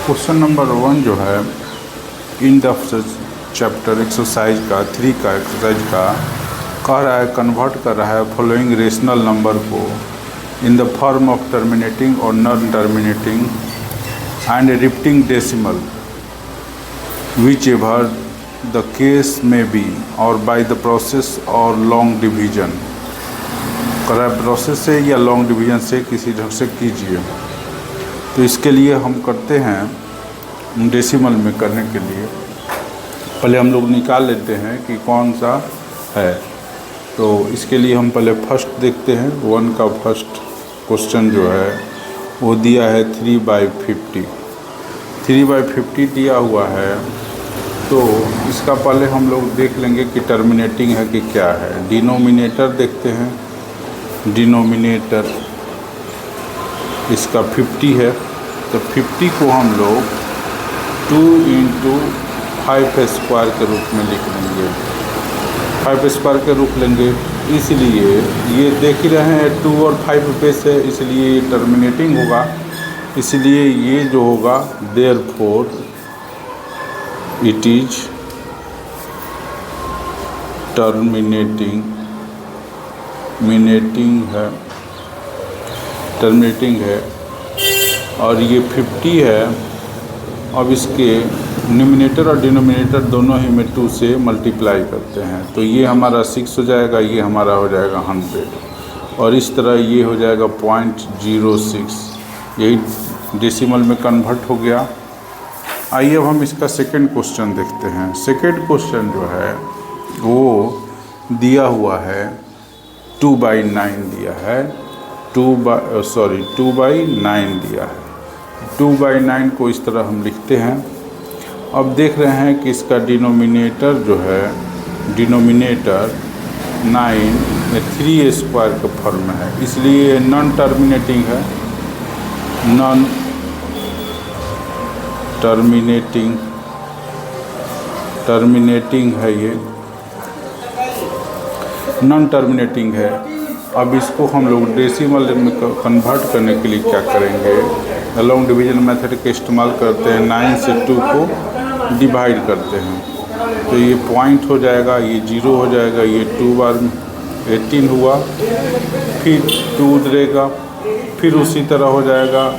Question number 1 जो है in the chapter exercise का 3 का एक्सरसाइज का कह रहा है, कन्वर्ट कर रहा है फॉलोइंग रेशनल नंबर को in the form of terminating और non terminating and repeating decimal which ever the case may be और बाय द प्रोसेस और लॉन्ग डिवीजन। कह रहा है प्रोसेस से या लॉन्ग डिवीजन से किसी ढंग से कीजिए। तो इसके लिए हम करते हैं डेसिमल में करने के लिए पहले हम लोग निकाल लेते हैं कि कौन सा है। तो इसके लिए हम पहले फर्स्ट देखते हैं। 1 का फर्स्ट क्वेश्चन जो है वो दिया है 3/50। 3/50 दिया हुआ है, तो इसका पहले हम लोग देख लेंगे कि टर्मिनेटिंग है कि क्या है। डिनोमिनेटर देखते हैं। डिनोमिनेटर इसका 50 है, तो 50 को हम लोग 2 × 5² के रूप में लिख लेंगे। 5² के रूप लेंगे, इसलिए ये देख ही रहे हैं 2 और 5 पे से, इसलिए ये टर्मिनेटिंग होगा। इसलिए ये जो होगा देयरफॉर इट इज टर्मिनेटिंग है और ये 50 है। अब इसके न्यूमिनेटर और डिनोमिनेटर दोनों ही में 2 से मल्टीप्लाई करते हैं, तो ये हमारा 6 हो जाएगा, ये हमारा हो जाएगा 100 और इस तरह ये हो जाएगा 0.06। यही डेसिमल में कन्वर्ट हो गया। आइए अब हम इसका सेकंड क्वेश्चन देखते हैं। सेकंड क्वेश्चन जो है वो दिया हुआ है 2/9 दिया है। 2/9 दिया है। 2/9 को इस तरह हम लिखते हैं। अब देख रहे हैं कि इसका डिनोमिनेटर जो है, डिनोमिनेटर 9 में 3² का फॉर्म है, इसलिए नॉन टर्मिनेटिंग है। नॉन टर्मिनेटिंग है, ये नॉन टर्मिनेटिंग है। अब इसको हम लोग डेसिमल में कन्वर्ट करने के लिए क्या करेंगे, लॉन्ग डिवीजन मेथड का इस्तेमाल करते हैं। 9 से 2 को डिवाइड करते हैं, तो ये पॉइंट हो जाएगा, ये 0 हो जाएगा, ये 2 बार 18 हुआ, फिर 2 उधरेगा, फिर उसी तरह हो जाएगा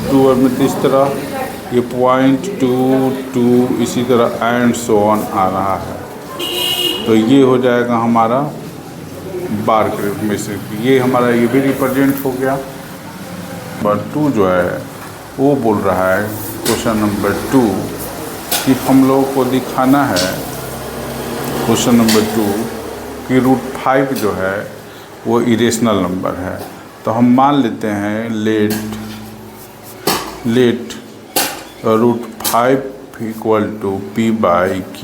2 और में इस तरह ये 0.22 इसी तरह एंड सो ऑन आ रहा है। तो ये हो जाएगा हमारा बार के रूप में से, ये हमारा ये भी रिप्रेजेंट हो गया। नंबर 2 जो है वो बोल रहा है क्वेश्चन नंबर 2 कि हम लोगों को दिखाना है क्वेश्चन नंबर 2 कि √5 जो है वो इरेशनल नंबर है। तो हम मान लेते हैं late √5 = p/q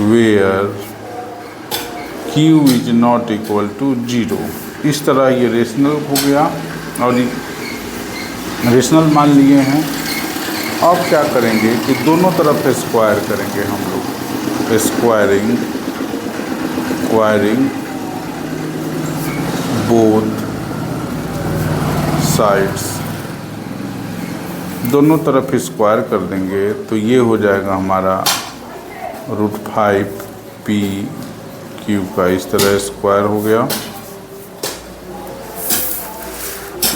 where q is not equal to 0। इस तरह ये रेशनल हो गया और रेशनल मान लिए हैं। अब क्या करेंगे कि दोनों तरफ स्क्वायर करेंगे हम लोग। स्क्वायरिंग बोथ साइड्स, दोनों तरफ स्क्वायर कर देंगे, तो ये हो जाएगा हमारा √5 p/q का इस तरह स्क्वायर हो गया।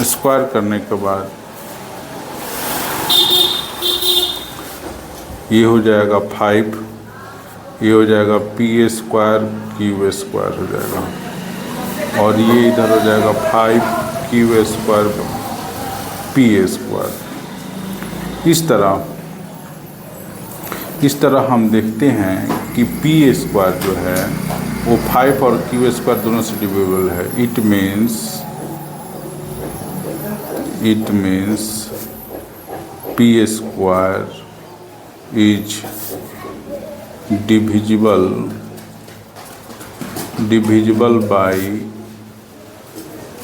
स्क्वायर करने के बाद ये हो जाएगा 5, ये हो जाएगा p² q² हो जाएगा, और ये इधर हो जाएगा 5q² p²। इस तरह हम देखते हैं कि p² जो है वो 5 और q² दोनों से डिविजिबल है। It means p² is divisible by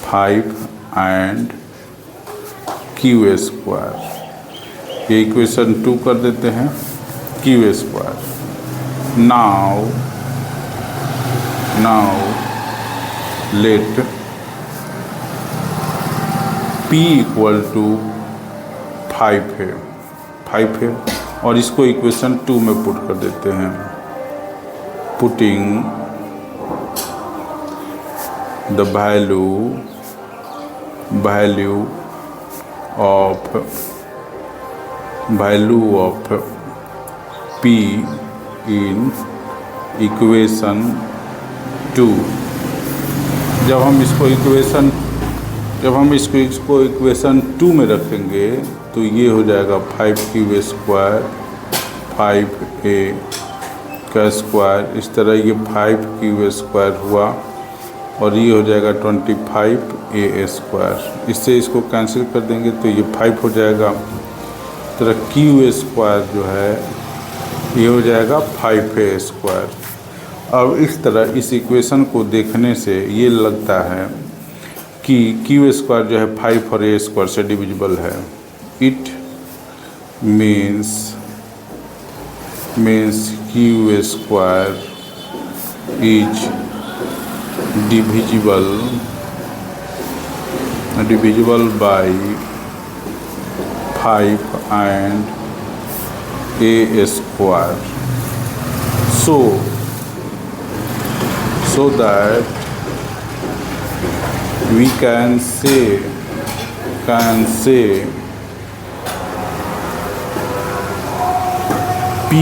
5 and q²। ये इक्वेशन 2 कर देते हैं, q²। now let P equal to 5 है, 5 है, और इसको इक्वेशन 2 में पुट कर देते हैं। Putting the value of P in equation 2। जब हम इसको इक्वेशन 2 में रखेंगे तो ये हो जाएगा 5q² 5a का स्क्वायर, इस तरह ये 5q² हुआ, और ये हो जाएगा 25a²। इससे इसको कैंसिल कर देंगे तो ये 5 हो जाएगा। तरह q² जो है ये हो जाएगा 5a²। अब इस तरह इस इक्वेशन को देखने से ये लगता है कि q² जो है 5 और a² से डिविजिबल है। It means q² is divisible by 5 and a², so that we can say P²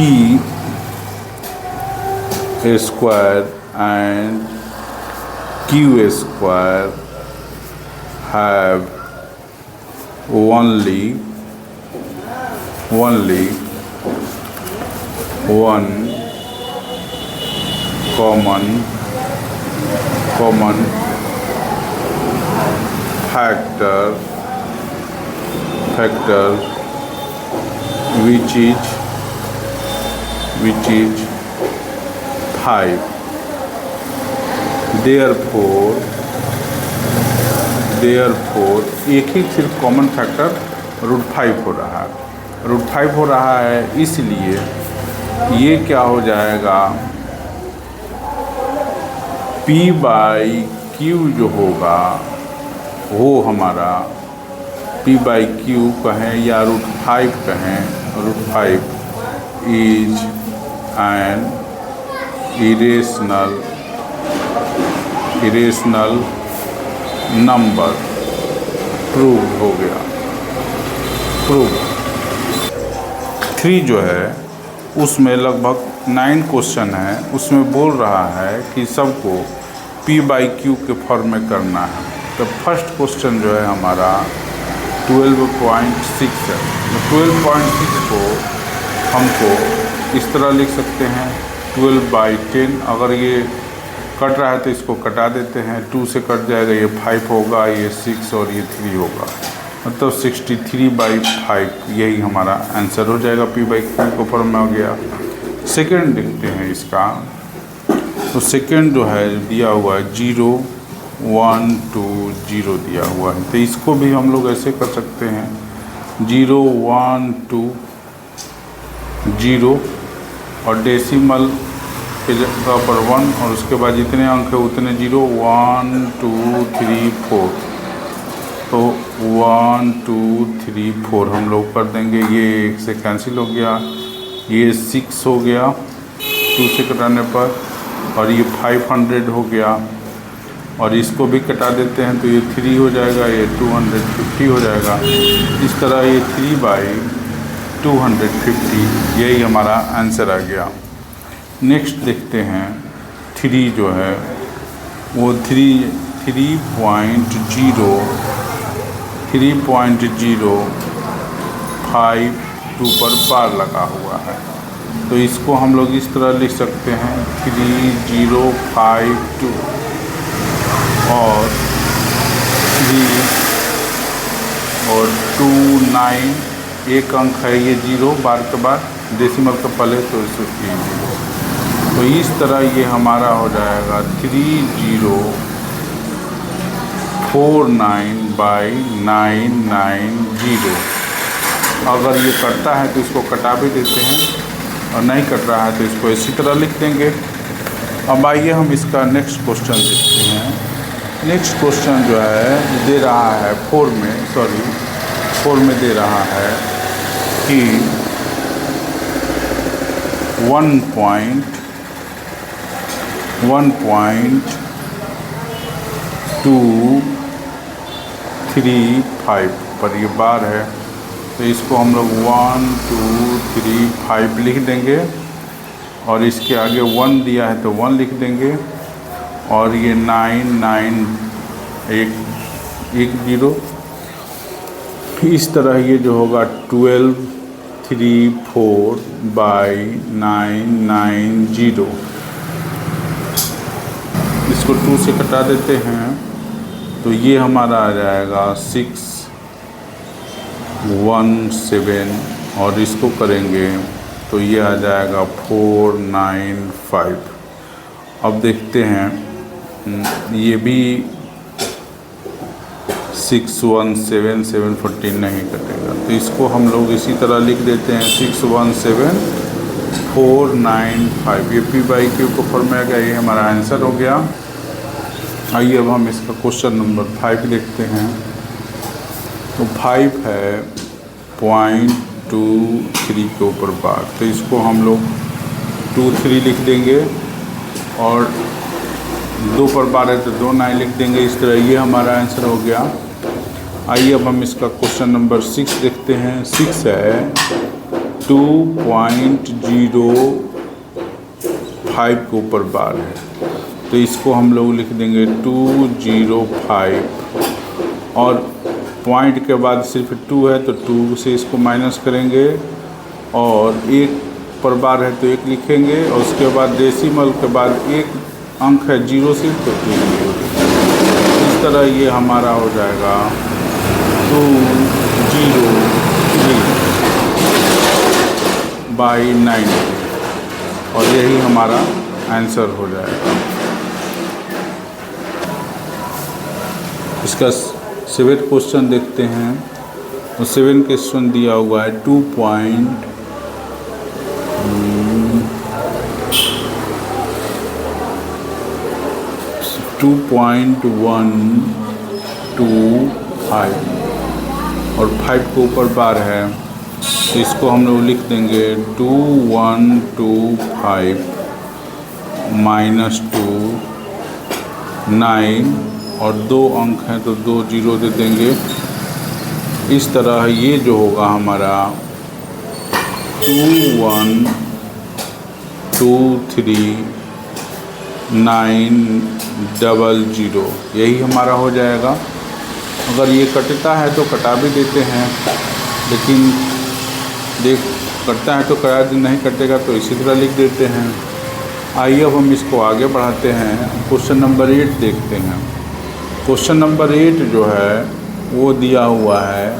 and q² have only one common factor which is 5। therefore एक ही सिर्फ कॉमन फैक्टर √5 हो रहा है। √5 हो रहा है, इसलिए ये क्या हो जाएगा, P/Q जो होगा वो हमारा P/Q कहें या √5 कहें, √5 is an irrational number. Prove हो गया। 3 जो है उसमें लगभग 9 क्वेश्चन है, उसमें बोल रहा है कि सबको P/Q के फॉर्म में करना है। तो फर्स्ट क्वेश्चन जो है हमारा 12.6 है। 12.6 को हमको इस तरह लिख सकते हैं 12/10। अगर ये कट रहा है तो इसको कटा देते हैं, 2 से कट जाएगा, ये 5 होगा, ये 6 और ये 3 होगा, मतलब 63/5 यही हमारा आंसर हो जाएगा। P/Q को फॉर्म में हो गया। सेकेंड देखते हैं इसका। तो सेकेंड जो है दिया हुआ है 0 1 2 0 दिया हुआ है, तो इसको भी हम लोग ऐसे कर सकते हैं 0 1 2 0 और डेसिमल के जगह पर 1 और उसके बाद जितने अंक है उतने 0 1 2 3 4। तो 1 2 3 4 हम लोग कर देंगे, ये 1 से कैंसिल हो गया, ये 6 हो गया 2 से कटाने पर, और ये 500 हो गया, और इसको भी कटा देते हैं तो ये 3 हो जाएगा, ये 250 हो जाएगा। इस तरह ये 3/250 यही हमारा आंसर आ गया। नेक्स्ट देखते हैं 3 जो है वो 3.05 2 पर बार लगा हुआ है, तो इसको हम लोग इस तरह लिख सकते हैं 3052 और 3 और 29 एक अंक है ये 0 बार के बाद डेसिमल के पहले, तो इसको 0। तो इस तरह ये हमारा हो जाएगा 3049/990। अगर ये कटता है तो इसको कटा भी देते हैं, और नहीं कट रहा है तो इसको इसी तरह लिख देंगे। अब आइए हम इसका नेक्स्ट क्वेश्चन देखते हैं। नेक्स्ट क्वेश्चन जो है दे रहा है 4 में दे रहा है कि 1.235 पर ये बार है, तो इसको हम लोग 1 2 3 5 लिख देंगे और इसके आगे 1 दिया है तो 1 लिख देंगे और ये 9 9 1 0। इस तरह ये जो होगा 1234/990। इसको 2 से कटा देते हैं तो ये हमारा आ जाएगा 617 और इसको करेंगे तो ये आ जाएगा 495। अब देखते हैं ये भी 617 नहीं कटेगा, तो इसको हम लोग इसी तरह लिख देते हैं 617495। ये P/Q को फॉर्मूला का ये हमारा आंसर हो गया। आइए अब हम इसका क्वेश्चन नंबर 5 देखते हैं। तो 5 है 0.23 के ऊपर बार, तो इसको हम लोग 23 लिख देंगे और 2 पर बार है तो 2 9 लिख देंगे। इस तरह ये हमारा आंसर हो गया। आइए अब हम इसका क्वेश्चन नंबर 6 देखते हैं। 6 है 2.05 के ऊपर बार है, तो इसको हम लोग लिख देंगे 205 और पॉइंट के बाद सिर्फ 2 है तो 2 से इसको माइनस करेंगे और 1 पर बार है तो 1 लिखेंगे और उसके बाद डेसिमल के बाद 1 अंक है 0 से तो 2। इस तरह ये हमारा हो जाएगा 203/90 और यही हमारा आंसर हो जाएगा। इसका 7th क्वेश्चन देखते हैं। तो 7 क्वेश्चन दिया हुआ है 2.125 और 5 के ऊपर बार है, तो इसको हम लोग लिख देंगे 2125 -2 9 और 2 अंक हैं तो 2 0 दे देंगे। इस तरह ये जो होगा हमारा 2123900 यही हमारा हो जाएगा। अगर ये कटता है तो कटा भी देते हैं, लेकिन कटता है तो कटा, नहीं कटेगा तो इसी तरह लिख देते हैं। आइए अब हम इसको आगे बढ़ाते हैं। क्वेश्चन नंबर 8 देखते हैं। क्वेश्चन नंबर 8 जो है वो दिया हुआ है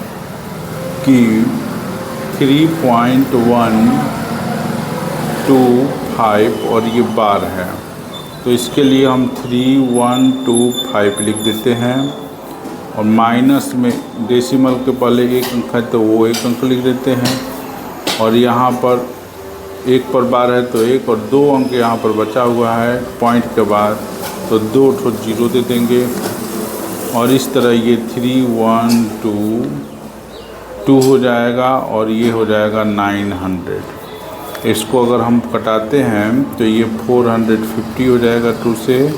कि 3.125 और ये बार है, तो इसके लिए हम 3125 लिख देते हैं और माइनस में डेसिमल के पहले 1 अंक है तो वो 1 अंक लिख देते हैं और यहाँ पर 1 पर बार है तो 1 और 2 अंक यहाँ पर बचा हुआ है पॉइंट के बाद, तो 2 0 दे देंगे और इस तरह ये 3122 हो जाएगा और ये हो जाएगा 900। इसको अगर हम कटाते हैं तो ये 450 हो जाएगा 2 से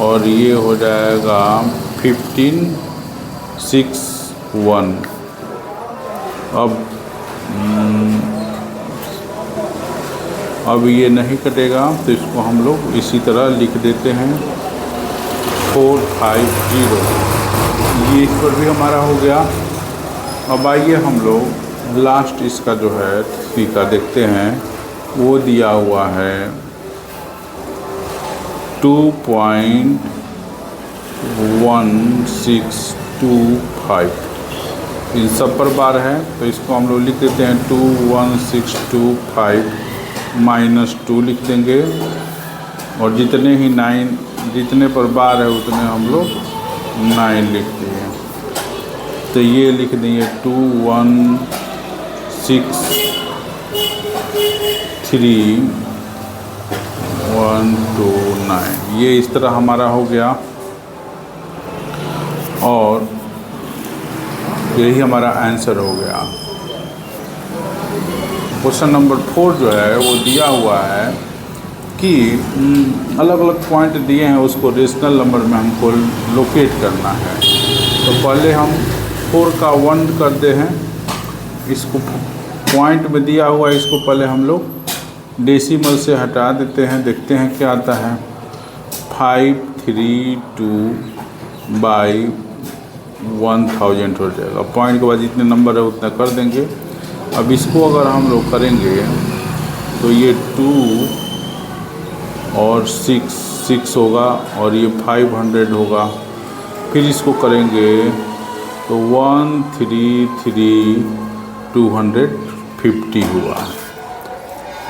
और ये हो जाएगा 1561। अब ये नहीं कटेगा तो इसको हम लोग इसी तरह लिख देते हैं 450। ये इस पर भी हमारा हो गया। अब आइए हम लोग लास्ट इसका जो है 3 का देखते हैं। वो दिया हुआ है 2.1625। इन सब पर बार है तो इसको हम लोग लिख देते हैं 21625 -2 लिख देंगे और जितने पर बार है उतने हम लोग 9 लिख देंगे। तो ये लिख देंगे 2163129। ये इस तरह हमारा हो गया। और यही हमारा आंसर हो गया। क्वेश्चन नंबर 4 जो है वो दिया हुआ है कि अलग अलग पॉइंट दिए हैं, उसको रेशनल नंबर में हमको लोकेट करना है। तो पहले हम 4 का 1 करते हैं। इसको पॉइंट में दिया हुआ है, इसको पहले हम लोग डेसिमल से हटा देते हैं, देखते हैं क्या आता है। 532/1000 हो जाएगा। पॉइंट के बाद जितने नंबर है उतना कर देंगे। अब इसको अगर हम लोग करेंगे तो ये 2 और 6 होगा और ये 500 होगा। फिर इसको करेंगे तो 133,250 हुआ।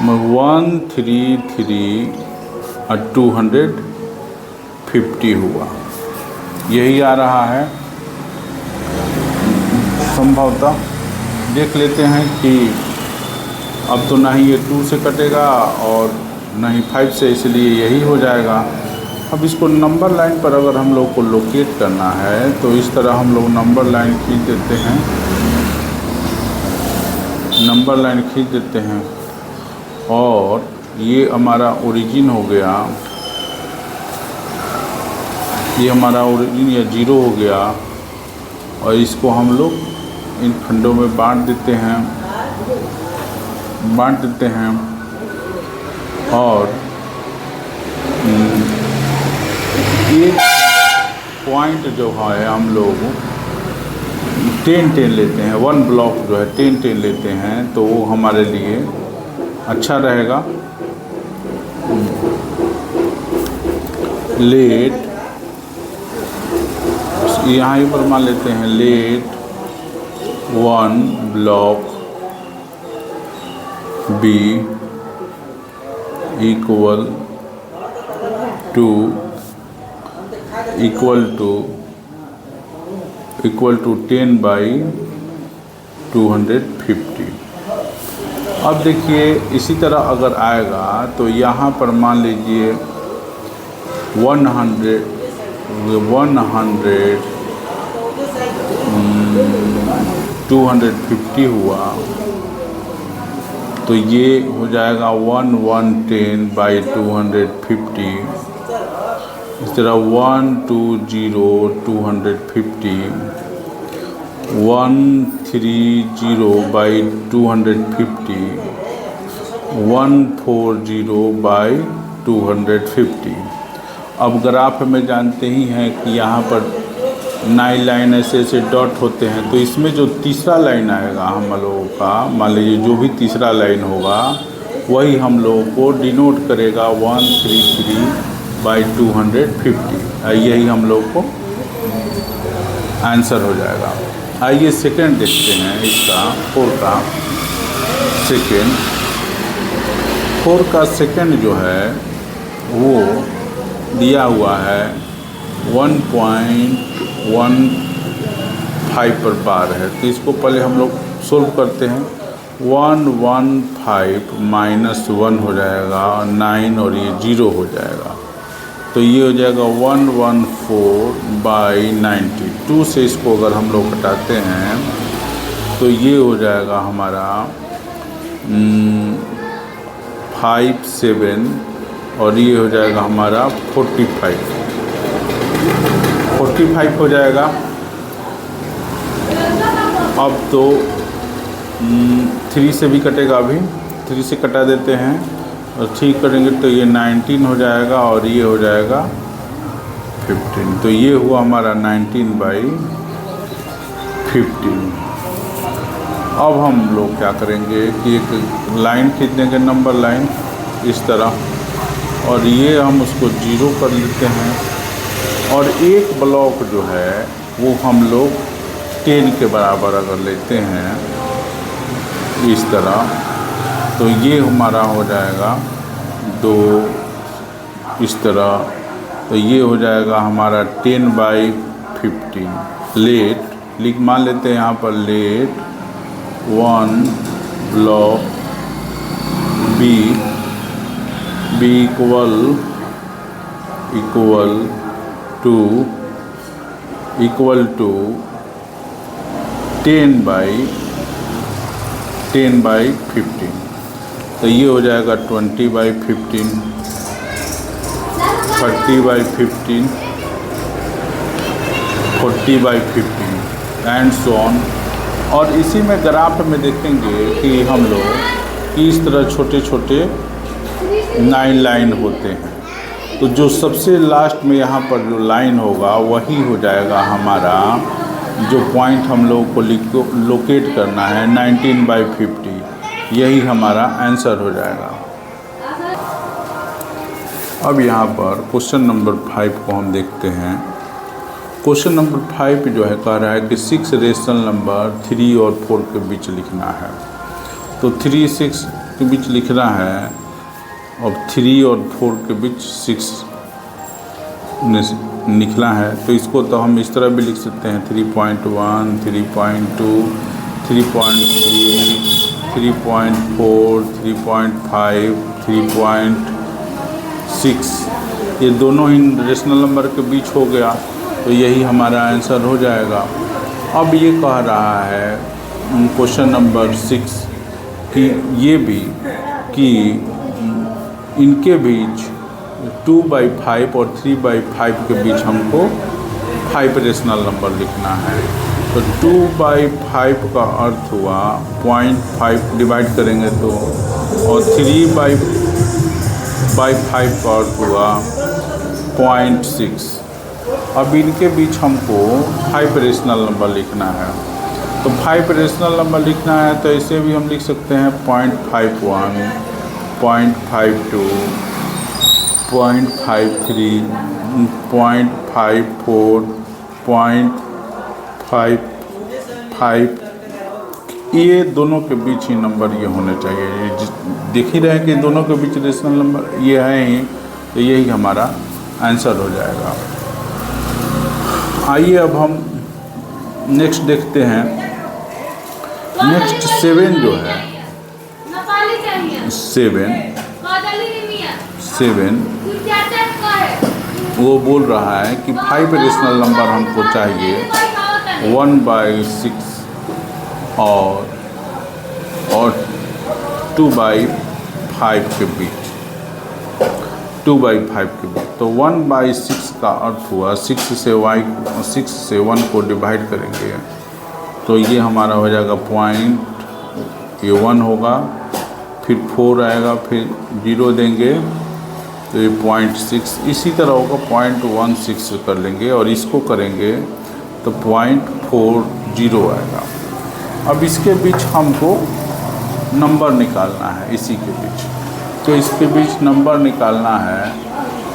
133,250 हुआ, यही आ रहा है संभवतः। देख लेते हैं कि अब तो ना ही ये 2 से कटेगा और ना ही 5 से, इसलिए यही हो जाएगा। अब इसको नंबर लाइन पर अगर हम लोग को लोकेट करना है तो इस तरह हम लोग नंबर लाइन खींच देते हैं, नंबर लाइन खींच देते हैं और ये हमारा ओरिजिन हो गया, ये हमारा ओरिजिन या 0 हो गया। और इसको हम लोग इन खंडों में बांट देते हैं और एक पॉइंट जो है हम लोग 10 लेते हैं, 1 ब्लॉक जो है 10 लेते हैं, तो वो हमारे लिए अच्छा रहेगा। लेट यहाँ पर मान लेते हैं let 1 block B equal to 10/250। अब देखिए इसी तरह अगर आएगा तो यहाँ पर मान लीजिए 250 हुआ, तो ये हो जाएगा 110/250। इस तरह 120/250, 130/250, 140/250। अब ग्राफ में जानते ही हैं कि यहाँ पर 9 लाइन ऐसे डॉट होते हैं, तो इसमें जो तीसरा लाइन आएगा हम लोगों का, मान लीजिए जो भी तीसरा लाइन होगा वही हम लोगों को डिनोट करेगा 133/250। यही हम लोग को आंसर हो जाएगा। आइए सेकंड देखते हैं इसका, 4 का सेकंड जो है वो दिया हुआ है 1.15 पर पार है। तो इसको पहले हम लोग सोल्व करते हैं। 115 - 1 हो जाएगा 9 और ये 0 हो जाएगा, तो ये हो जाएगा 114/90। 2 से इसको अगर हम लोग घटाते हैं तो ये हो जाएगा हमारा 57 और ये हो जाएगा हमारा 45 हो जाएगा। अब तो 3 से भी कटेगा, अभी 3 से कटा देते हैं और ठीक करेंगे तो ये 19 हो जाएगा और ये हो जाएगा 15। तो ये हुआ हमारा 19/15। अब हम लोग क्या करेंगे कि एक लाइन खींच देंगे, नंबर लाइन इस तरह, और ये हम उसको 0 कर लेते हैं। और एक ब्लॉक जो है वो हम लोग 10 के बराबर अगर लेते हैं इस तरह, तो ये हमारा हो जाएगा 2 इस तरह, तो ये हो जाएगा हमारा 10/15। लेट मान लेते हैं यहाँ पर let 1 block B equal to equal to 10/15। तो ये हो जाएगा 20/15, 30/15, 40/15 एंड सो ऑन। और इसी में ग्राफ में देखेंगे कि हम लोग किस तरह छोटे छोटे 9 लाइन होते हैं। तो जो सबसे लास्ट में यहाँ पर जो लाइन होगा वही हो जाएगा हमारा जो पॉइंट हम लोगों को लोकेट करना है 19/50, यही हमारा आंसर हो जाएगा। अब यहाँ पर क्वेश्चन नंबर 5 को हम देखते हैं। क्वेश्चन नंबर 5 जो है कह रहा है कि 6 रेशनल नंबर 3 और 4 के बीच लिखना है। तो 3, 6 के बीच लिखना है और 3 और 4 के बीच 6 लिखना है। तो इसको तो हम इस तरह भी लिख सकते हैं 3.1, 3.2, 3.3, 3.4, 3.5, 3.6, ये दोनों ही रेशनल नंबर के बीच हो गया। तो यही हमारा आंसर हो जाएगा। अब ये कह रहा है क्वेश्चन नंबर 6 कि ये भी कि इनके बीच 2/5 और 3/5 के बीच हमको 5 रेशनल नंबर लिखना है। तो 2/5 का अर्थ हुआ 0.5 डिवाइड करेंगे तो, और 3/5 का अर्थ हुआ 0.6। अब इनके बीच हमको 5 रेशनल नंबर लिखना है। तो 5 रेशनल नंबर लिखना है तो इसे भी हम लिख सकते हैं 0.51, 0.52, 0.53, 0.54, 0.55। ये दोनों के बीच ही नंबर ये होने चाहिए। देख ही रहे हैं कि दोनों के बीच रेशनल नंबर ये है ही, तो यही हमारा आंसर हो जाएगा। आइए अब हम नेक्स्ट देखते हैं। नेक्स्ट 7 जो है 7 वो बोल रहा है कि 5 रेशनल नंबर हमको चाहिए 1/6 और 2/5 के बीच, 2/5 के बीच। तो 1/6 का अर्थ हुआ 6 से 1 को डिवाइड करेंगे तो ये हमारा हो जाएगा पॉइंट, ये 1 होगा, फिर 4 आएगा, फिर 0 देंगे तो ये 0.6। इसी तरह होगा 0.16 कर लेंगे और इसको करेंगे तो 0.40 आएगा। अब इसके बीच हमको नंबर निकालना है, इसी के बीच। तो इसके बीच नंबर निकालना है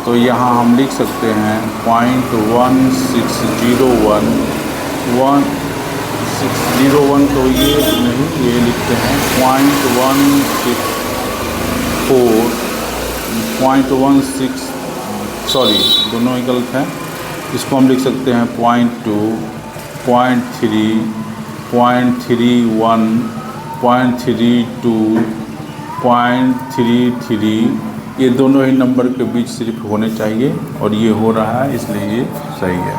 तो यहाँ हम लिख सकते हैं 0.1601, 1601। तो ये नहीं, ये लिखते हैं 0.16, सॉरी दोनों ही गलत हैं। इसको हम लिख सकते हैं 0.2, 0.3, 0.31, 0.32, 0.33। ये दोनों ही नंबर के बीच सिर्फ होने चाहिए और ये हो रहा है, इसलिए ये सही है।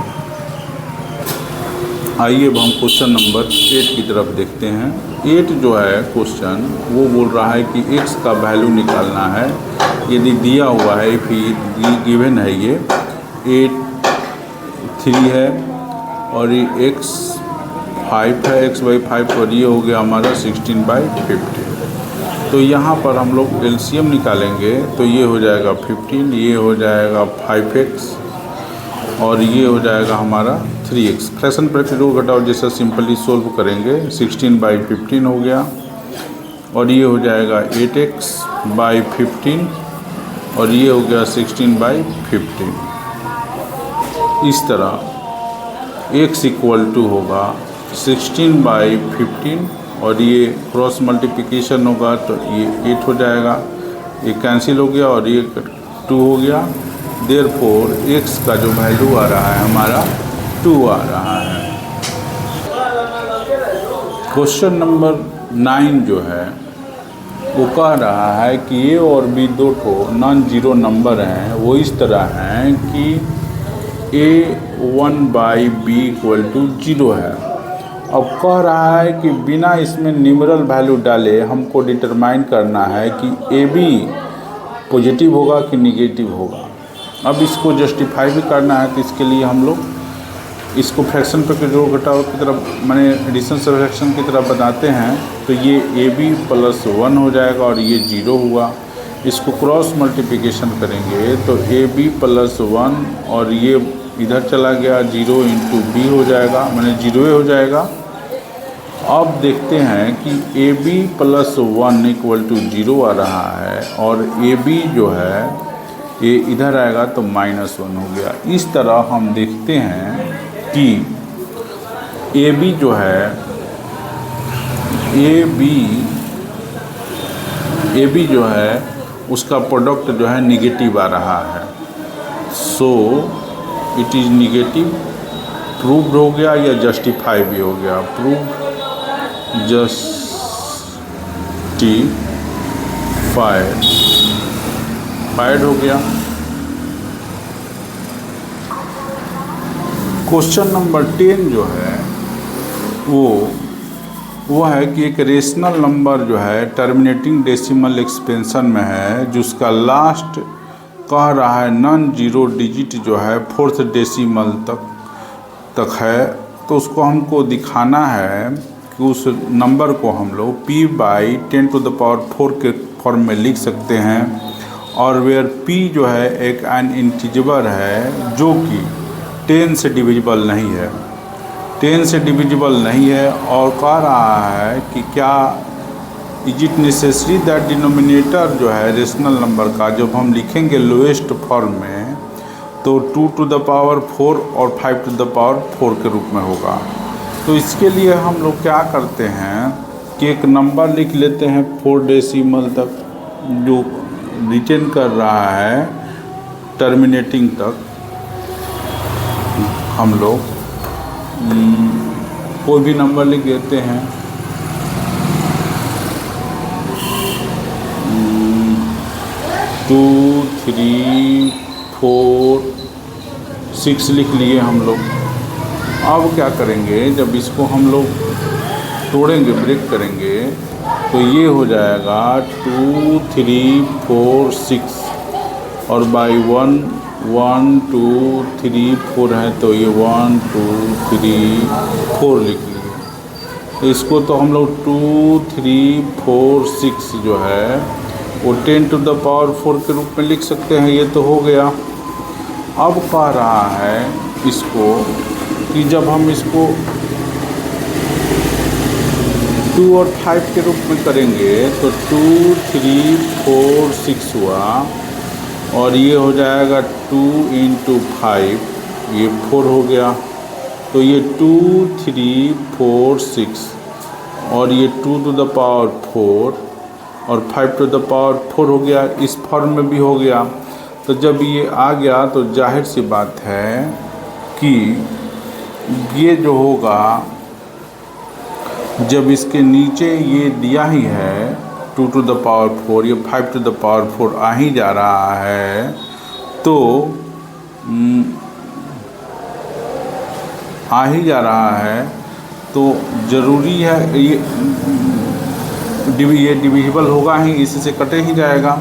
आइए अब हम क्वेश्चन नंबर 8 की तरफ देखते हैं। 8 जो है क्वेश्चन वो बोल रहा है कि x का वैल्यू निकालना है। यदि दिया हुआ है, फिर गिवन है ये 3 है और ये x 5 है, x/5, और ये हो गया हमारा 16/50। तो यहाँ पर हम लोग एलसीएम निकालेंगे तो ये हो जाएगा 15, ये हो जाएगा 5x और ये हो जाएगा हमारा 3x। फ्रैक्शन ब्रैकेट को घटाओ जैसा सिंपली सोल्व करेंगे 16/15 हो गया और ये हो जाएगा 8x/15 और ये हो गया 16/15। इस तरह x इक्वल टू होगा 16/15 और ये क्रॉस मल्टीप्लिकेशन होगा तो ये 8 हो जाएगा, ये कैंसिल हो गया और ये 2 हो गया। देयरफॉर x का जो वैल्यू आ रहा है हमारा 2 आ रहा है। क्वेश्चन नंबर 9 जो है वो कह रहा है कि a और b दो नॉन जीरो नंबर हैं, वो इस तरह हैं कि a1/b=0 है। अब कह रहा है कि बिना इसमें न्यूमरल वैल्यू डाले हमको डिटरमाइन करना है कि ए बी पॉजिटिव होगा कि निगेटिव होगा। अब इसको जस्टिफाई भी करना है, तो इसके लिए हम लोग इसको फ्रैक्शन पर जोड़ घटाव की तरफ माने एडिशन सब्ट्रैक्शन की तरफ बताते हैं। तो ये ए बी +1 हो जाएगा और ये 0 हुआ। इसको क्रॉस मल्टीप्लिकेशन करेंगे तो ए बी +1 और ये इधर चला गया 0 × b हो जाएगा, माने 0 हो जाएगा। अब देखते हैं कि ए बी +1 = 0 आ रहा है और ए बी जो है ये इधर आएगा तो -1 हो गया। इस तरह हम देखते हैं कि ए बी जो है ए बी जो है उसका प्रोडक्ट जो है निगेटिव आ रहा है। So it is negative. Proved हो गया या जस्टिफाई भी हो गया। प्रूव्ड जस्टिफाइड हो गया। क्वेश्चन नंबर 10 जो है वो है कि एक रेशनल नंबर जो है टर्मिनेटिंग डेसिमल एक्सपेंशन में है, जिसका लास्ट कह रहा है नॉन जीरो डिजिट जो है 4th डेसिमल तक है। तो उसको हमको दिखाना है कि उस नंबर को हम लोग p/10⁴ के फॉर्म में लिख सकते हैं और वेयर p जो है एक एन इंटीजर है जो कि 10 से डिविजिबल नहीं है, 10 से डिविजिबल नहीं है। और कह रहा है कि क्या is it necessary that denominator जो है रेशनल नंबर का जब हम लिखेंगे लोएस्ट फॉर्म में तो 2⁴ और 5⁴ के रूप में होगा। तो इसके लिए हम लोग क्या करते हैं कि एक नंबर लिख लेते हैं 4 डेसिमल तक जो रिटेन कर रहा है टर्मिनेटिंग तक। हम लोग कोई भी नंबर लिख देते हैं 2 3 4 6 लिख लिए हम लोग। अब क्या करेंगे, जब इसको हम लोग तोड़ेंगे ब्रेक करेंगे तो ये हो जाएगा 2 3 4 6 और बाई 1 1 2 3 4 है तो ये 1 2 3 4 लिख लिए। तो इसको तो हम लोग 2 3 4 6 जो है वो 10⁴ के रूप में लिख सकते हैं। ये तो हो गया। अब कह रहा है इसको कि जब हम इसको 2 और 5 के रूप में करेंगे तो 2 3 4 6 हुआ और ये हो जाएगा 2 × 5, ये 4 हो गया। तो ये 2 3 4 6 और ये 2⁴ और 5⁴ हो गया। इस फॉर्म में भी हो गया। तो जब ये आ गया तो जाहिर सी बात है कि ये जो होगा जब इसके नीचे ये दिया ही है 2⁴, ये 5⁴ आ ही जा रहा है तो आ ही जा रहा है तो ज़रूरी है ये डिविजिबल होगा ही, इसी से कटे ही जाएगा।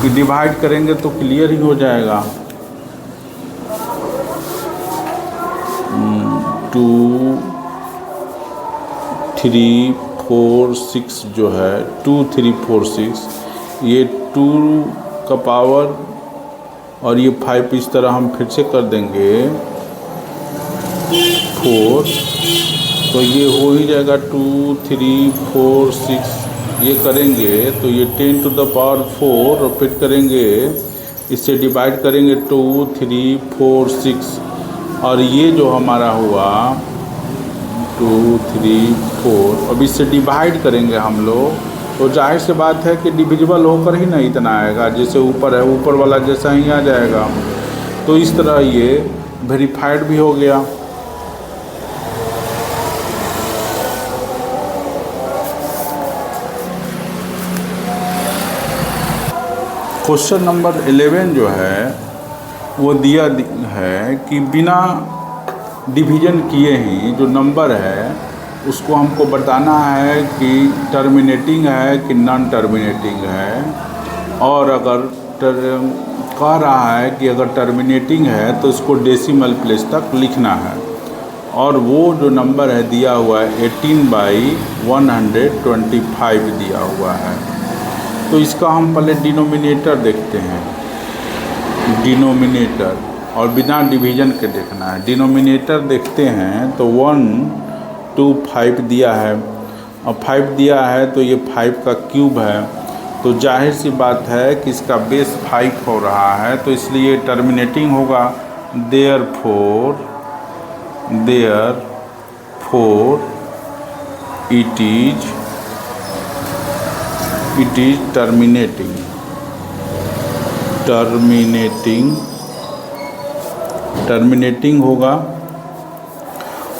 कि डिवाइड करेंगे तो क्लियर ही हो जाएगा। 2 3 4 6 जो है 2 3 4 6 ये 2 का पावर और ये 5 इस तरह हम फिर से कर देंगे 4 तो ये हो ही जाएगा 2 3 4 6 ये करेंगे तो ये 10⁴ और फिर करेंगे इससे डिवाइड करेंगे 2 3 4 6 और ये जो हमारा हुआ 2 3 4 अब इससे डिवाइड करेंगे हम लोग तो जाहिर सी बात है कि डिविजिबल होकर ही ना इतना आएगा, जैसे ऊपर है ऊपर वाला जैसा ही आ जाएगा। तो इस तरह ये वेरीफाइड भी हो गया। क्वेश्चन नंबर 11 जो है वो दिया है कि बिना डिवीज़न किए ही जो नंबर है उसको हमको बताना है कि टर्मिनेटिंग है कि नॉन टर्मिनेटिंग है। और अगर कह रहा है कि अगर टर्मिनेटिंग है तो इसको डेसिमल प्लेस तक लिखना है। और वो जो नंबर है दिया हुआ है 18/125 दिया हुआ है। तो इसका हम पहले डिनोमिनेटर देखते हैं, डिनोमिनेटर, और बिना डिवीज़न के देखना है। डिनोमिनेटर देखते हैं तो 1 2 5 दिया है, और 5 दिया है तो ये 5 का क्यूब है, तो जाहिर सी बात है कि इसका बेस 5 हो रहा है, तो इसलिए टर्मिनेटिंग होगा। देयरफॉर इट इज टर्मिनेटिंग होगा।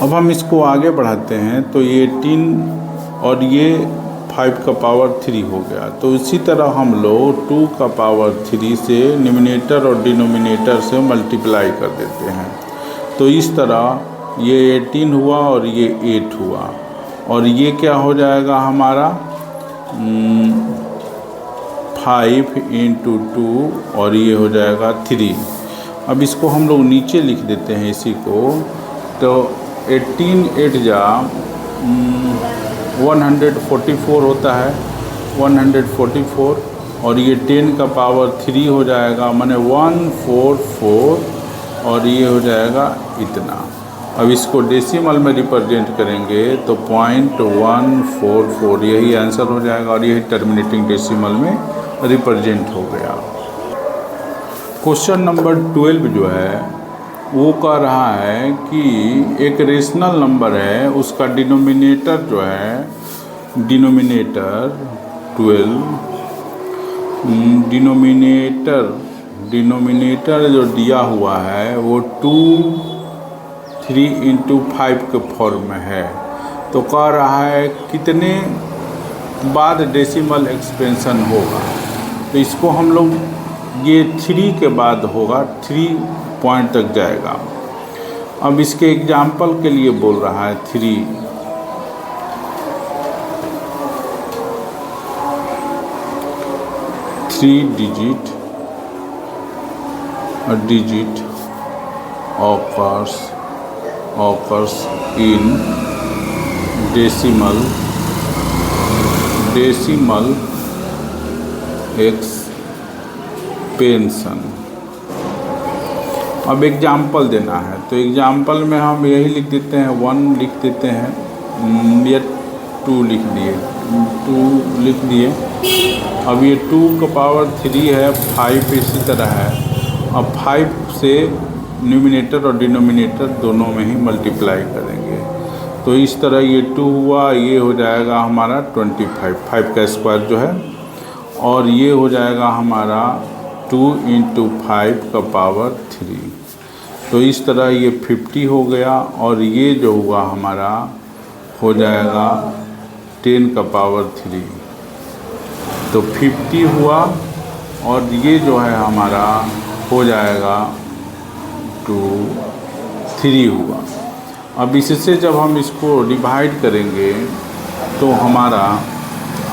अब हम इसको आगे बढ़ाते हैं तो ये 18 और ये 5 का पावर 3 हो गया। तो इसी तरह हम लोग 2 का पावर 3 से न्यूमरेटर और डिनोमिनेटर से मल्टीप्लाई कर देते हैं। तो इस तरह ये 18 हुआ और ये 8 हुआ, और ये क्या हो जाएगा हमारा 5 × 2, और ये हो जाएगा 3। अब इसको हम लोग नीचे लिख देते हैं इसी को। तो 18 8 जा 144 होता है, 144, और ये 10 का पावर 3 हो जाएगा, माने 144, और ये हो जाएगा इतना। अब इसको डेसिमल में रिप्रेजेंट करेंगे तो 0.144 यही आंसर हो जाएगा, और यही टर्मिनेटिंग डेसिमल में रिप्रेजेंट हो गया। क्वेश्चन नंबर 12 जो है वो कह रहा है कि एक रेशनल नंबर है, उसका डिनोमिनेटर जो है डिनोमिनेटर 12, डिनोमिनेटर जो दिया हुआ है वो 2 3 × 5 के फॉर्म में है। तो कह रहा है कितने बाद डेसिमल एक्सपेंशन होगा। तो इसको हम लोग ये 3 के बाद होगा, 3 पॉइंट तक जाएगा। अब इसके एग्जाम्पल के लिए बोल रहा है 3 digit occurs in decimal expansion। अब एग्जाम्पल देना है, तो एग्जाम्पल में हम यही लिख देते हैं, 1 लिख देते हैं, या 2 लिख दिए। अब ये 2 का पावर 3 है, 5 इसी तरह है। अब 5 से न्यूमिनेटर और डिनोमिनेटर दोनों में ही मल्टीप्लाई करेंगे। तो इस तरह ये 2 हुआ, ये हो जाएगा हमारा 25, 5 का स्क्वायर जो है, और ये हो जाएगा हमारा 2 × 5 का पावर 3। तो इस तरह ये 50 हो गया, और ये जो हुआ हमारा हो जाएगा 10 का पावर 3। तो 50 हुआ, और ये जो है हमारा हो जाएगा 3 हुआ। अब इससे जब हम इसको डिवाइड करेंगे तो हमारा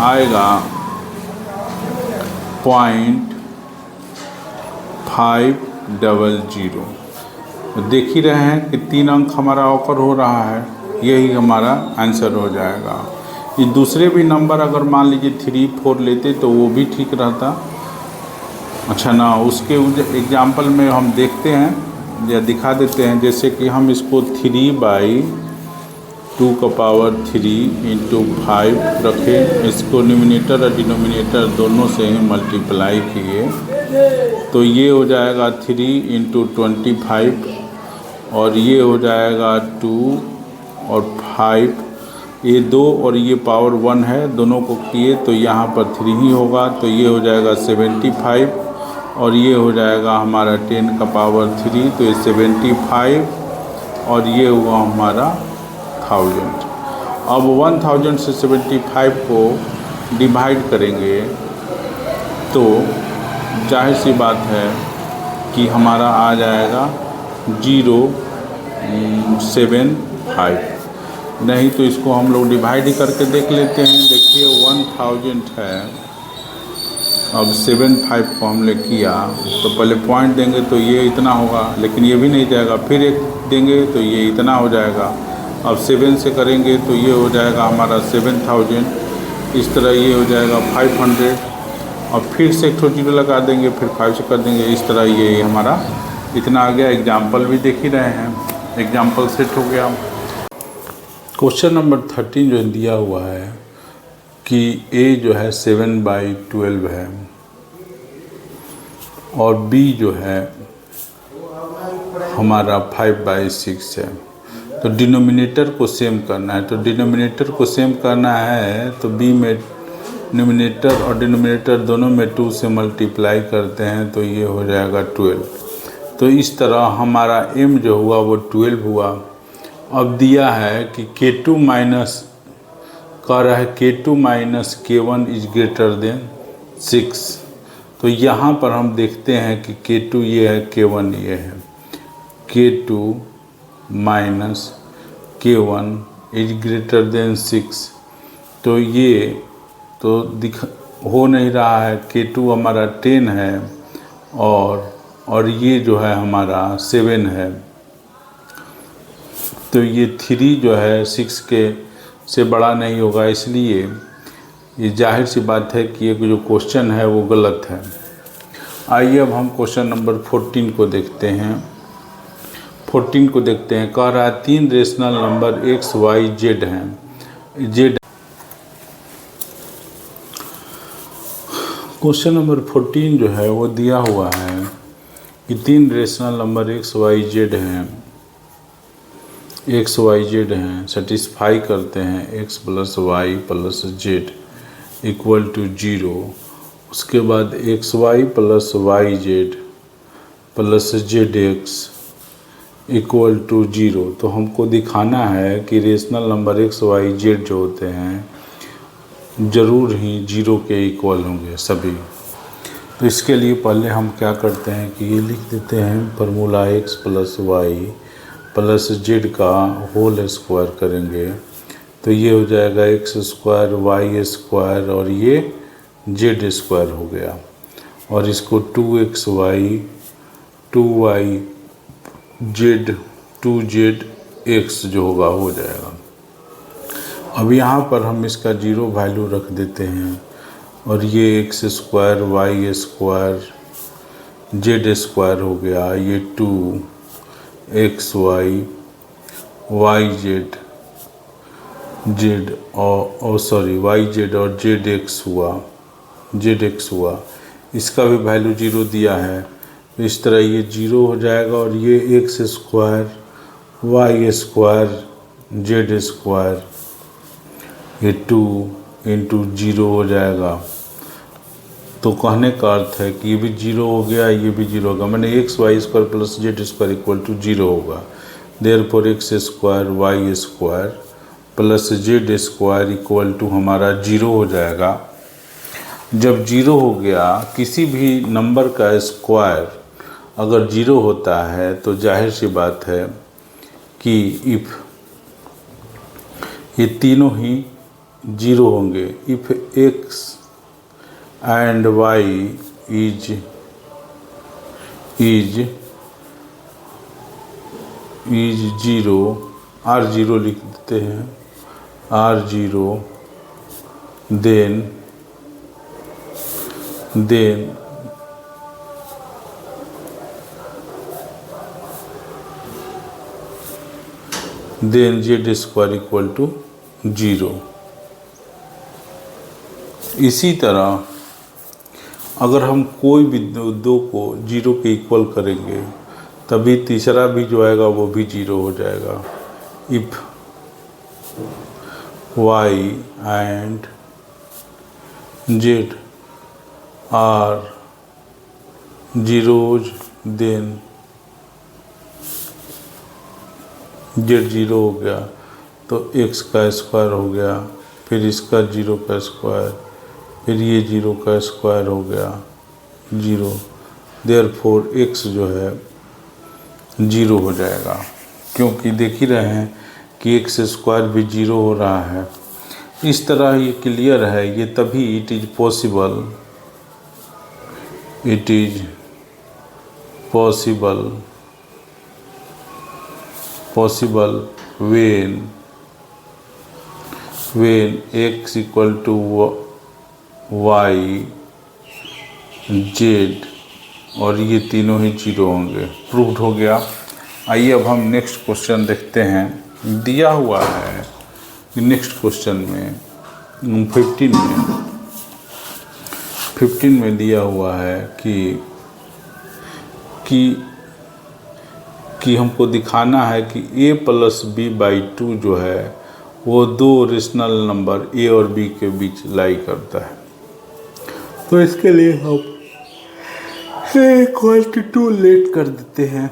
आएगा 0.500। देख ही रहे हैं कि 3 अंक हमारा ऑकर हो रहा है, यही हमारा आंसर हो जाएगा। ये दूसरे भी नंबर अगर मान लीजिए 3 4 लेते तो वो भी ठीक रहता। अच्छा ना, उसके एग्जाम्पल में हम देखते हैं या दिखा देते हैं, जैसे कि हम इसको 3/2 का पावर 3 × 5 रखें, इसको न्यूमिनेटर और डिनोमिनेटर दोनों से ही मल्टीप्लाई किए, तो ये हो जाएगा 3 × 25, और ये हो जाएगा 2 और 5, ये 2 और ये पावर 1 है, दोनों को किए तो यहाँ पर 3 ही होगा, तो ये हो जाएगा 75, और ये हो जाएगा हमारा 10 का पावर 3, तो ये 75, और ये हुआ हमारा 1000। अब 1000 से 75 को डिवाइड करेंगे तो जाहिर सी बात है कि हमारा आ जाएगा 0.75। नहीं तो इसको हम लोग डिवाइड ही करके देख लेते हैं। देखिए 1000 है, अब 75 को हमने किया तो पहले पॉइंट देंगे तो ये इतना होगा, लेकिन ये भी नहीं जाएगा, फिर एक देंगे तो ये इतना हो जाएगा। अब 7 से करेंगे तो ये हो जाएगा हमारा 7000, इस तरह ये हो जाएगा 500, और फिर से एक जीरो लगा देंगे, फिर 5 से कर देंगे, इस तरह ये हमारा इतना आ गया। एग्जाम्पल भी देख ही रहे हैं, एग्जाम्पल सेट हो गया। क्वेश्चन नंबर 13 जो दिया हुआ है कि A जो है 7/12 है और B जो है हमारा 5/6 है, तो डिनोमिनेटर को सेम करना है। तो डिनोमिनेटर को सेम करना है तो B में न्यूमिनेटर और डिनोमिनेटर दोनों में 2 से मल्टीप्लाई करते हैं तो ये हो जाएगा 12। तो इस तरह हमारा M जो हुआ वो 12 हुआ। अब दिया है कि K2 माइनस कह रहा है K2 minus K1 is greater than 6। तो यहाँ पर हम देखते हैं कि K2 ये है, K1 ये है। K2 minus K1 is greater than 6, तो ये तो हो नहीं रहा है। K2 हमारा 10 है और ये जो है हमारा 7 है, तो ये 3 जो है 6 के से बड़ा नहीं होगा, इसलिए ये जाहिर सी बात है कि ये जो क्वेश्चन है वो गलत है। आइए अब हम क्वेश्चन नंबर 14 को देखते हैं। 14 को देखते हैं, कह रहा है 3 rational number x, y, z हैं। क्वेश्चन नंबर 14 जो है वो दिया हुआ है कि 3 rational number x, y, z हैं, x, y, z हैं। सेटिस्फाई करते हैं x plus y plus z equal to 0। उसके बाद x y plus y z plus z x equal to 0। तो हमको दिखाना है कि rational number x, y, z जो होते हैं ज़रूर ही 0 के इक्वल होंगे सभी। तो इसके लिए पहले हम क्या करते हैं कि ये लिख देते हैं formula x plus y plus z का होल स्क्वायर करेंगे तो ये हो जाएगा एक्स स्क्वायर वाई स्क्वायर और ये जेड स्क्वायर हो गया, और इसको 2xy 2y जेड 2zx जो होगा हो जाएगा। अब यहाँ पर हम इसका 0 वैल्यू रख देते हैं और ये x square y square z square हो गया, ये 2xy वाई जेड और सॉरी वाई जेड और जेड एक्स हुआ। इसका भी वैल्यू 0 दिया है, तो इस तरह ये 0 हो जाएगा और ये x square y square z square ये 2 इंटू 0 हो जाएगा। तो कहने का अर्थ है कि ये भी 0 हो गया, ये भी 0 होगा, मैंने x y square plus z square equal to 0 होगा। Therefore x square y square plus z square equal to हमारा 0 हो जाएगा। जब 0 हो गया, किसी भी नंबर का स्क्वायर अगर 0 होता है तो जाहिर सी बात है कि इफ़ ये तीनों ही 0 होंगे। If x and y is 0, R0 लिख देते हैं, R0 then z square equal to 0। इसी तरह अगर हम कोई भी दो को 0 के इक्वल करेंगे तभी तीसरा भी जो आएगा वो भी 0 हो जाएगा। If y and z are 0 then z 0 हो गया तो x का स्क्वायर हो गया, फिर इसका 0 का स्क्वायर, फिर ये 0 का स्क्वायर हो गया 0, देयरफॉर x जो है 0 हो जाएगा, क्योंकि देख ही रहे हैं कि x स्क्वायर भी 0 हो रहा है। इस तरह ये क्लियर है, ये तभी it is possible when x equal to y z और ये तीनों ही 0 होंगे। प्रूव्ड हो गया। आइए अब हम नेक्स्ट क्वेश्चन देखते हैं। दिया हुआ है नेक्स्ट क्वेश्चन में 15 में दिया हुआ है कि हमको दिखाना है कि a प्लस b/2 जो है वो दो रेशनल नंबर a और b के बीच लाई करता है। तो इसके लिए हम a इक्वल टू 2 लेट कर देते हैं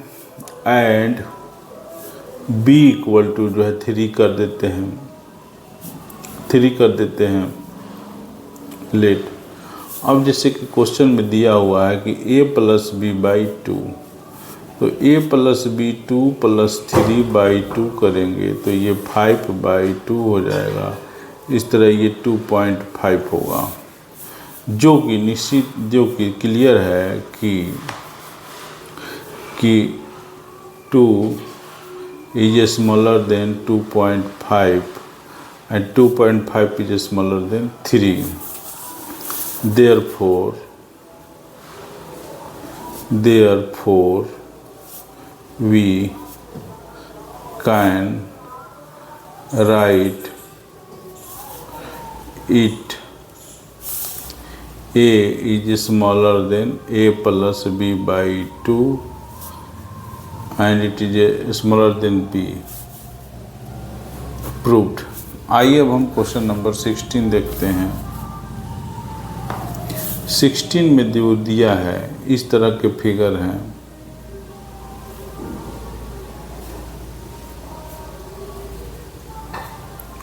एंड b इक्वल टू जो है 3 कर देते हैं लेट। अब जैसे कि क्वेश्चन में दिया हुआ है कि a प्लस b/2, तो a प्लस b 2 प्लस 3/2 करेंगे तो ये 5/2 हो जाएगा। इस तरह ये 2.5 होगा, जो कि क्लियर है कि 2 is smaller than 2.5 and 2.5 is smaller than 3. Therefore we can write it a is smaller than a plus b/2 and it is smaller than b. Proved. आइए अब हम क्वेश्चन नंबर 16 देखते हैं। 16 में जो दिया है इस तरह के फिगर हैं।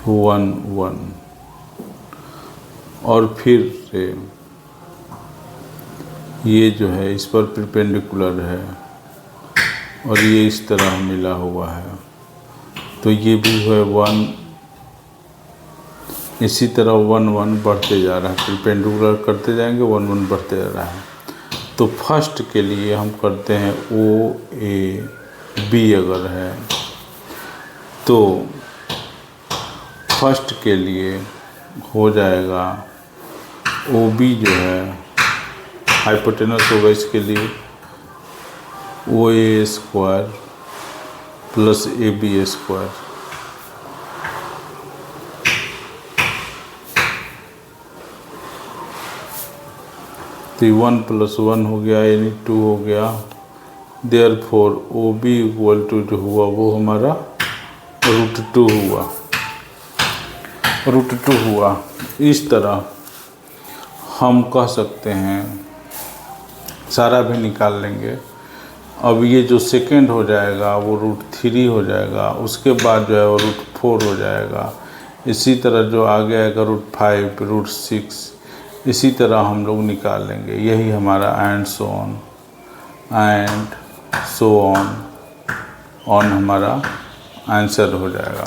वन और फिर से ये जो है इस पर परपेंडिकुलर है और ये इस तरह मिला हुआ है, तो ये भी है 1। इसी तरह 1 बढ़ते जा रहा है, परपेंडिकुलर करते जाएंगे 1 बढ़ते जा रहा है। तो फर्स्ट के लिए हम करते हैं OAB अगर है तो फर्स्ट के लिए हो जाएगा OB जो है हाइपोटेनस होगा, इसके लिए OA square plus AB square. तो 1 + 1 हो गया यानी 2 हो गया। देयरफॉर OB इक्वल टू जो हुआ वो हमारा √2 हुआ। इस तरह हम कह सकते हैं, सारा भी निकाल लेंगे। अब ये जो सेकेंड हो जाएगा वो √3 हो जाएगा, उसके बाद जो है वो √4 हो जाएगा। इसी तरह जो आगे आएगा √5 √6, इसी तरह हम लोग निकाल लेंगे। यही हमारा एंड सो ऑन हमारा आंसर हो जाएगा।